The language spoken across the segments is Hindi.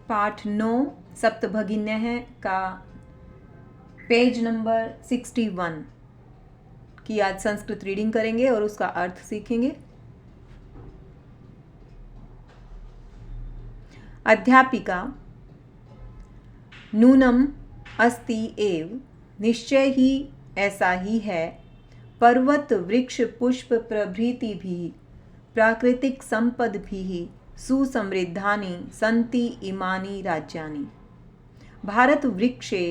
पाठ 9 सप्तभगिन्य है का पेज नंबर 61 की आज संस्कृत रीडिंग करेंगे और उसका अर्थ सीखेंगे। अध्यापिका नूनम अस्ति एव, निश्चय ही ऐसा ही है, पर्वत वृक्ष पुष्प प्रभृति भी प्राकृतिक संपद भी सुसमृद्धानि सन्ति इमानि राज्यानि। भारत वृक्षे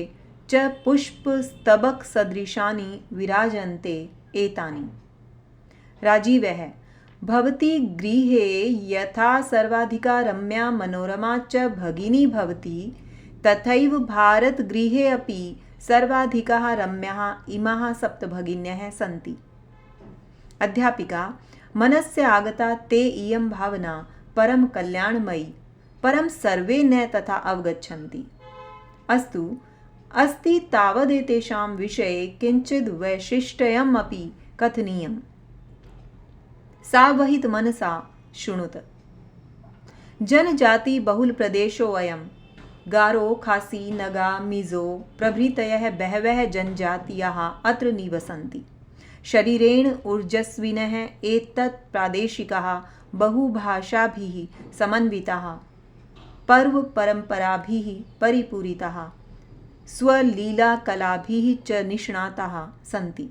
च पुष्प स्तबक सदृशानि विराजन्ते एतानि। राजीवः भवती गृहे यथा सर्वाधिका रम्या मनोरमा च भगिनी भवति तथैव भारत गृहे अपि सर्वाधिकाः रम्याः इमाः सप्तभगिन्यः सन्ति। अध्यापिका मनस्य आगता ते इयं भावना परम कल्याणमयी, परम सर्वे न तथा अवगच्छन्ति। अस्तु अस्ति तावदेतेषां विषये किञ्चिद् वैशिष्ट्यम् अपि कथनीयम्। सावहित मनसा शृणुत। जनजाति बहुल प्रदेशो अयं। गारो, खासी, नगा, मिजो प्रभृतयः बहवः जनजातीयाः अत्र निवसन्ति। शरीरेण ऊर्जस्विनः एतत् प्रादेशिकाः बहुभाषाभिः समन्विताः, पर्व परम्पराभिः परिपूरिताः, स्वलीलाकलाभिः च निष्णाताः सन्ति।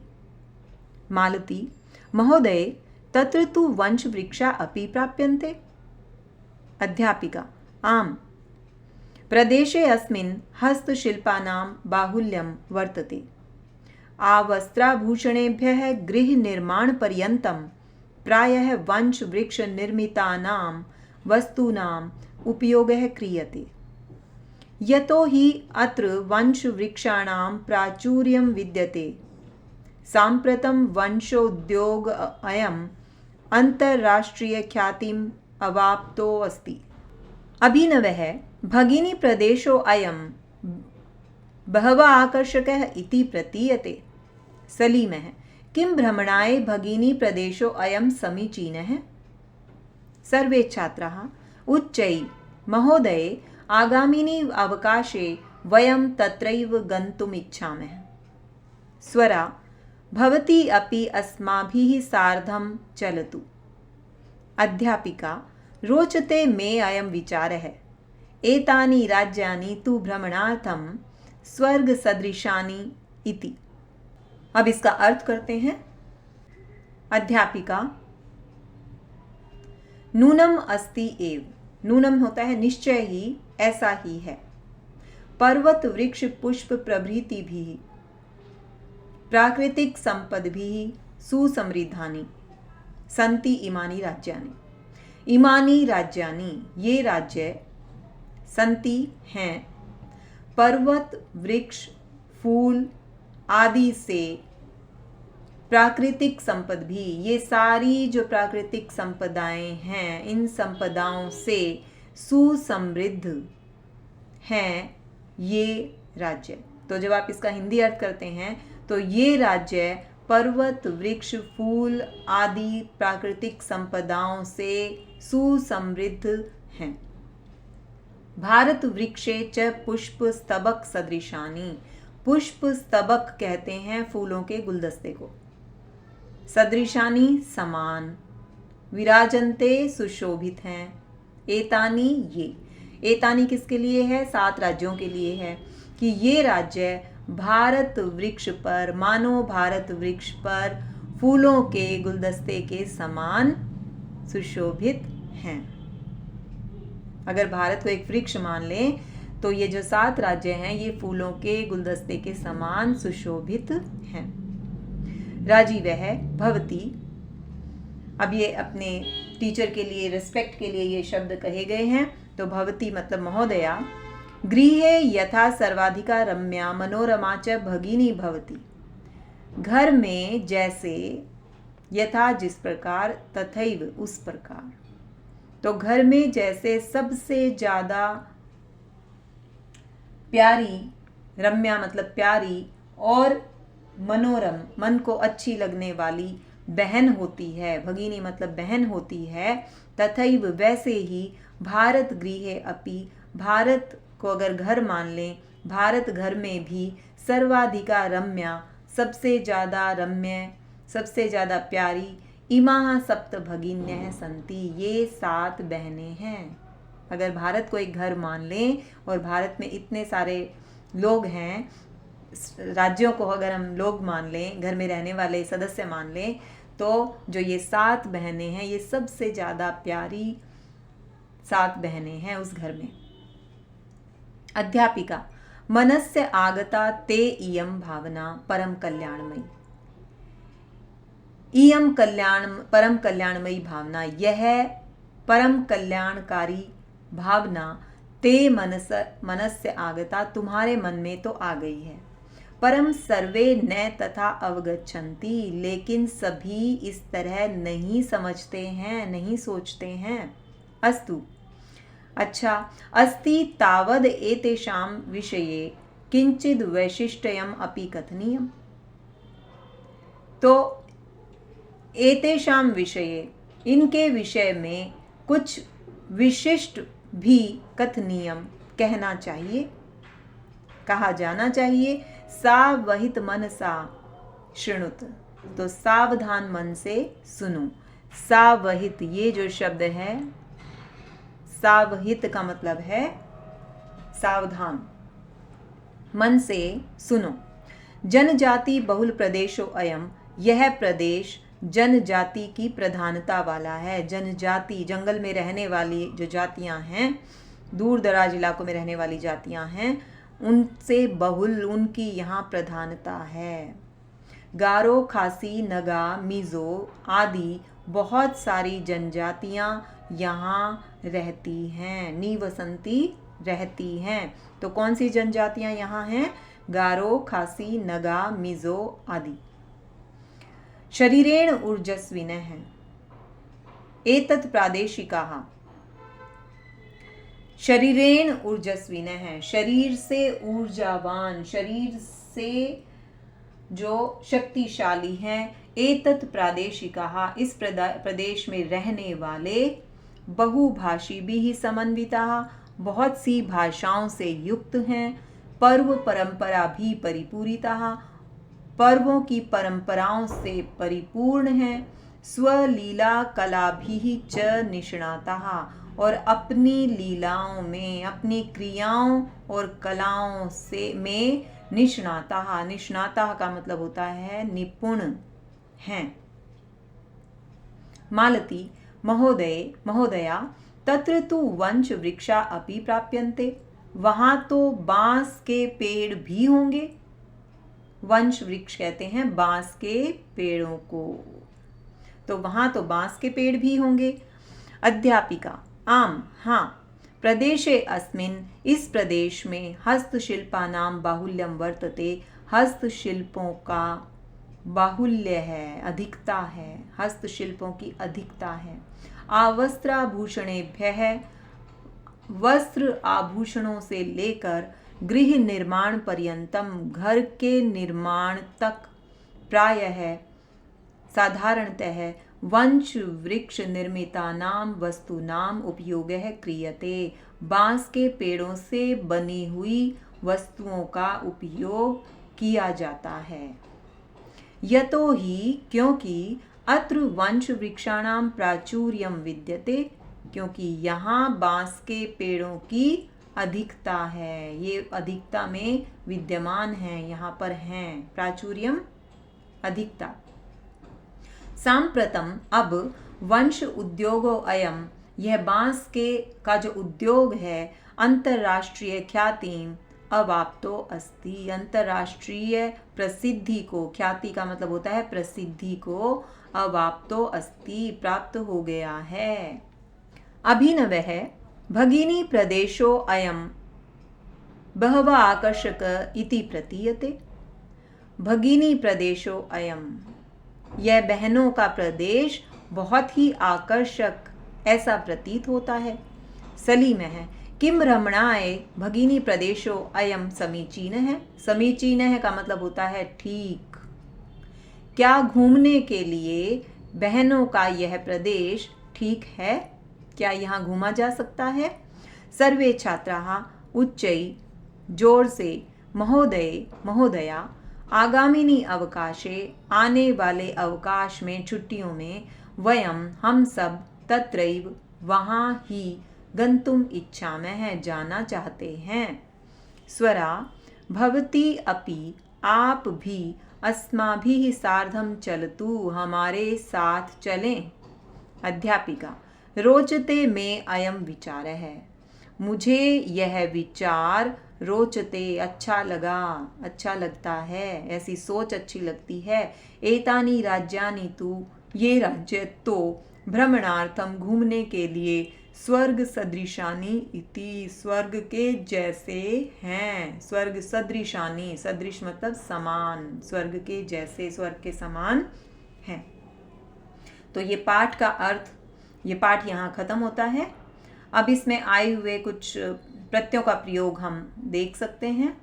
मालती महोदय, तत्र तु वंशवृक्षा अपि प्राप्यन्ते? अध्यापिका आम्, प्रदेशे अस्मिन् हस्तशिल्पानां बाहुल्यं वर्तते। आवस्त्राभूषणेभ्यः गृहनिर्माणपर्यन्तं प्रायः वंशवृक्षनिर्मितानां वस्तूनाम् उपयोगः क्रियते। यतो हि अत्र वंशवृक्षाणां प्राचुर्यं विद्यते, साम्प्रतं वंशोद्योग अयम् अन्तर्राष्ट्रीयख्यातिम् अवाप्तो अस्ति। अभिनवः भगिनी प्रदेशो अयं बहवः आकर्षकः इति प्रतीयते। सलीमः किं भ्रमणाय भगिनी प्रदेशो अयं समीचीनः? सर्वे छात्राः उच्चैः महोदय, आगामिनि अवकाशे वयं तत्रैव गन्तुम् इच्छामः। स्वरा भवती अपि अस्माभिः सार्धं चलतु। अध्यापिका रोचते मे अयं विचारः। एतानि राज्यानि तु भ्रमणार्थं स्वर्गसदृशानि इति। अब इसका अर्थ करते हैं। अध्यापिका नूनम अस्ति एव, नूनम होता है निश्चय ही, ऐसा ही है। पर्वत वृक्ष पुष्प प्रभृति भी प्राकृतिक संपद भी सुसमृद्धानि सन्ति इमानि राज्यानि। इमानि राज्यानि, ये राज्य, सन्ति हैं, पर्वत वृक्ष फूल आदि से प्राकृतिक संपद भी, ये सारी जो प्राकृतिक संपदाएं हैं, इन संपदाओं से सुसमृद्ध हैं ये राज्य। तो जब आप इसका हिंदी अर्थ करते हैं तो ये राज्य पर्वत वृक्ष फूल आदि प्राकृतिक संपदाओं से सुसमृद्ध हैं। भारत वृक्षे च पुष्प स्तबक सदृशानि, पुष्प स्तबक कहते हैं फूलों के गुलदस्ते को। सदृशानि समान, विराजन्ते सुशोभित हैं, एतानि ये, एतानि किसके लिए है? 7 राज्यों के लिए है कि ये राज्य भारत वृक्ष पर, मानो भारत वृक्ष पर फूलों के गुलदस्ते के समान सुशोभित हैं। अगर भारत को एक वृक्ष मान लें तो ये जो 7 राज्य हैं ये फूलों के गुलदस्ते के समान सुशोभित हैं। राजीवः भवती, अब ये अपने टीचर के लिए रिस्पेक्ट के लिए ये शब्द कहे गए हैं। तो भवती मतलब महोदया, गृहे यथा सर्वाधिका रम्या मनोरमा च भगिनी भवती, घर में जैसे, यथा जिस प्रकार, तथैव उस प्रकार। तो घर में जैसे सबसे ज़्यादा प्यारी, रम्या मतलब प्यारी, और मनोरम मन को अच्छी लगने वाली बहन होती है, भगिनी मतलब बहन होती है, तथैव वैसे ही भारत गृहे अपि, भारत को अगर घर मान लें, भारत घर में भी सर्वाधिका रम्या, सबसे ज़्यादा रम्य, सबसे ज़्यादा प्यारी, इमाः सप्त भगिन्यः सन्ति, ये 7 बहनें हैं। अगर भारत को एक घर मान लें और भारत में इतने सारे लोग हैं, राज्यों को अगर हम लोग मान लें, घर में रहने वाले सदस्य मान लें, तो जो ये 7 बहनें हैं, ये सबसे ज़्यादा प्यारी 7 बहनें हैं उस घर में। अध्यापिका, मनस्य आगता ते इयं भावना परम कल्याणमयी। इयं परम कल्याणमयी भावना, यह परम कल्याणकारी भावना ते मनस्य आगता, तुम्हारे मन में तो आ गई है। परम सर्वे न तथा अवगच्छन्ति, लेकिन सभी इस तरह नहीं समझते हैं, नहीं सोचते हैं। अस्तु, अच्छा, अस्ति तावद् एतेषां विषये किंचिद वैशिष्ट्यम् अपि कथनीयम्। तो एतेषां विषये, इनके विषय में कुछ विशिष्ट भी कथनीयम, कहना चाहिए, कहा जाना चाहिए। सावहित मनसा शृणुत, तो सावधान मन से सुनो। सावहित, ये जो शब्द है, सावहित का मतलब है सावधान, मन से सुनो। जनजाति बहुल प्रदेशो अयम, यह प्रदेश जनजाति की प्रधानता वाला है। जनजाति, जंगल में रहने वाली जो जातियां हैं, दूर दराज इलाकों में रहने वाली जातियां हैं, उनसे बहुल, उनकी यहाँ प्रधानता है। गारो, खासी, नगा, मिज़ो आदि बहुत सारी जनजातियाँ यहाँ रहती हैं। निवसंती, रहती हैं। तो कौन सी जनजातियाँ यहाँ हैं? गारो, खासी, नगा, मिज़ो आदि। शरीरेण ऊर्जस्विनः एतत् प्रादेशिकाः। शरीरेण ऊर्जस्विनः, शरीर से ऊर्जावान, शरीर से जो शक्तिशाली हैं। एतत् प्रादेशिकाः, इस प्रदेश में रहने वाले। बहुभाषी भी समन्विताः, बहुत सी भाषाओं से युक्त हैं। पर्व परंपरा भी परिपूरिताः, पर्वों की परंपराओं से परिपूर्ण हैं। स्वलीला कला भी च निष्णाताः, और अपनी लीलाओं में, अपनी क्रियाओं और कलाओं से में निष्णाताः। निष्णाताः का मतलब होता है निपुण हैं। मालती, महोदया, तत्र तु वंश वृक्षा अपि प्राप्यन्ते, वहां तो बांस के पेड़ भी होंगे। वंश वृक्ष कहते हैं बांस के पेड़ों को, तो वहां तो बांस के पेड़ भी होंगे। अध्यापिका, आम, हाँ, प्रदेशे अस्मिन्, इस प्रदेश में हस्तशिल्पानां बाहुल्यं वर्तते, हस्तशिल्पों का बाहुल्य है, अधिकता है, हस्तशिल्पों की अधिकता है। आवस्त्राभूषणेभ्यः, वस्त्र आभूषणों से लेकर गृह निर्माण पर्यंतम, घर के निर्माण तक, प्रायः साधारणतः वंश वृक्ष निर्मितानां वस्तूनां उपयोगः क्रियते, बांस के पेड़ों से बनी हुई वस्तुओं का उपयोग किया जाता है। यतो हि, क्योंकि अत्र वंश वृक्षाणां प्राचुर्यं विद्यते, क्योंकि यहाँ बांस के पेड़ों की अधिकता है, ये अधिकता में विद्यमान हैं, यहाँ पर हैं। प्राचुर्यम, अधिकता। सांप्रतम, अब वंश उद्योगो अयम, यह बांस के का जो उद्योग है, अंतर्राष्ट्रीय ख्यातिम अवाप्तो अस्ति, अंतर्राष्ट्रीय प्रसिद्धि को, ख्याति का मतलब होता है प्रसिद्धि को, अवाप्तो अस्ति, प्राप्त हो गया है। अभिनवः भगिनी प्रदेशो अयम बहवः आकर्षक इति प्रतीयते। भगिनी प्रदेशो अयम, यह बहनों का प्रदेश बहुत ही आकर्षक ऐसा प्रतीत होता है। सलीमः, किम रमणाय भगिनी प्रदेशो अयम समीचीनः। समीचीनः का मतलब होता है ठीक। क्या घूमने के लिए बहनों का यह प्रदेश ठीक है? क्या यहाँ घूमा जा सकता है? सर्वे छात्राः उच्चैः जोर से महोदय महोदया आगामिनी अवकाशे आने वाले अवकाश में छुट्टियों में वयम हम सब तत्रैव वहाँ ही गंतुम इच्छामः जाना चाहते हैं। स्वरा भवती अपि आप भी अस्माभिः सार्धं चलतु हमारे साथ चलें। अध्यापिका रोचते में अयम विचार है, मुझे यह विचार रोचते अच्छा लगा, अच्छा लगता है, ऐसी सोच अच्छी लगती है। एतानी राज्यानि तु ये राज्य तो भ्रमणार्थम घूमने के लिए स्वर्ग सदृशानी इति स्वर्ग के जैसे हैं। स्वर्ग सदृशानी, सदृश मतलब समान, स्वर्ग के जैसे, स्वर्ग के समान हैं। तो ये पाठ का अर्थ, ये पाठ यहाँ खत्म होता है। अब इसमें आए हुए कुछ प्रत्ययों का प्रयोग हम देख सकते हैं।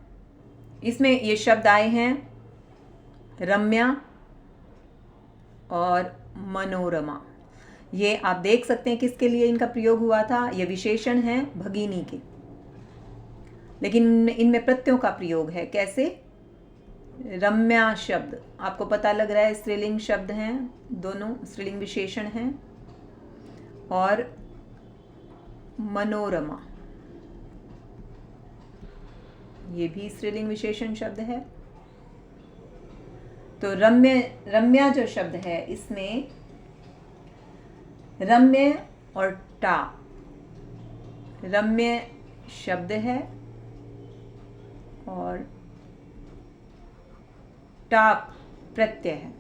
इसमें ये शब्द आए हैं रम्या और मनोरमा। ये आप देख सकते हैं किसके लिए इनका प्रयोग हुआ था। ये विशेषण है भगिनी के, लेकिन इनमें प्रत्ययों का प्रयोग है। कैसे? रम्या शब्द आपको पता लग रहा है स्त्रीलिंग शब्द हैं, दोनों स्त्रीलिंग विशेषण हैं। और मनोरमा ये भी स्त्रीलिंग विशेषण शब्द है। तो रम्या जो शब्द है इसमें रम्य और टा, रम्य शब्द है और टाप प्रत्यय है।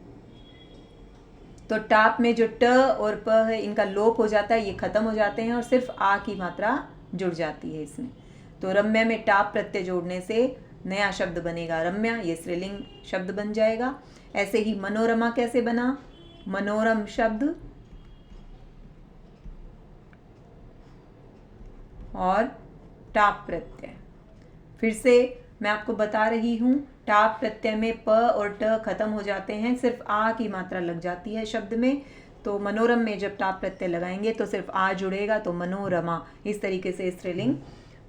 तो टाप में जो ट और प है इनका लोप हो जाता है, ये खत्म हो जाते हैं और सिर्फ आ की मात्रा जुड़ जाती है इसमें। तो रम्य में टाप प्रत्यय जोड़ने से नया शब्द बनेगा रम्या, ये स्त्रीलिंग शब्द बन जाएगा। ऐसे ही मनोरमा कैसे बना? मनोरम शब्द और टाप प्रत्यय। फिर से मैं आपको बता रही हूँ, टाप प्रत्यय में प और ट खत्म हो जाते हैं, सिर्फ आ की मात्रा लग जाती है शब्द में। तो मनोरम में जब टाप प्रत्यय लगाएंगे तो सिर्फ आ जुड़ेगा, तो मनोरमा इस तरीके से स्त्रीलिंग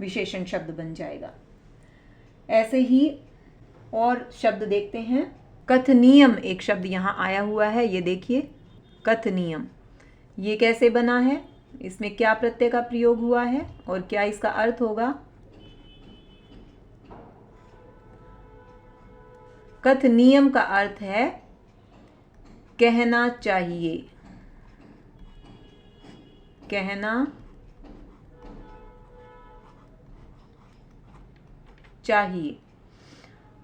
विशेषण शब्द बन जाएगा। ऐसे ही और शब्द देखते हैं। कथनीयम एक शब्द यहाँ आया हुआ है, ये देखिए कथनीयम, ये कैसे बना है? इसमें क्या प्रत्यय का प्रयोग हुआ है और क्या इसका अर्थ होगा? कथनीयम का अर्थ है कहना चाहिए, कहना चाहिए।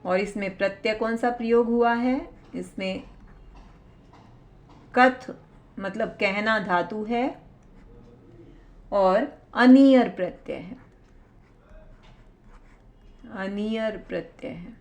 और इसमें प्रत्यय कौन सा प्रयोग हुआ है? इसमें कथ मतलब कहना धातु है और अनियर प्रत्यय है, अनियर प्रत्यय है।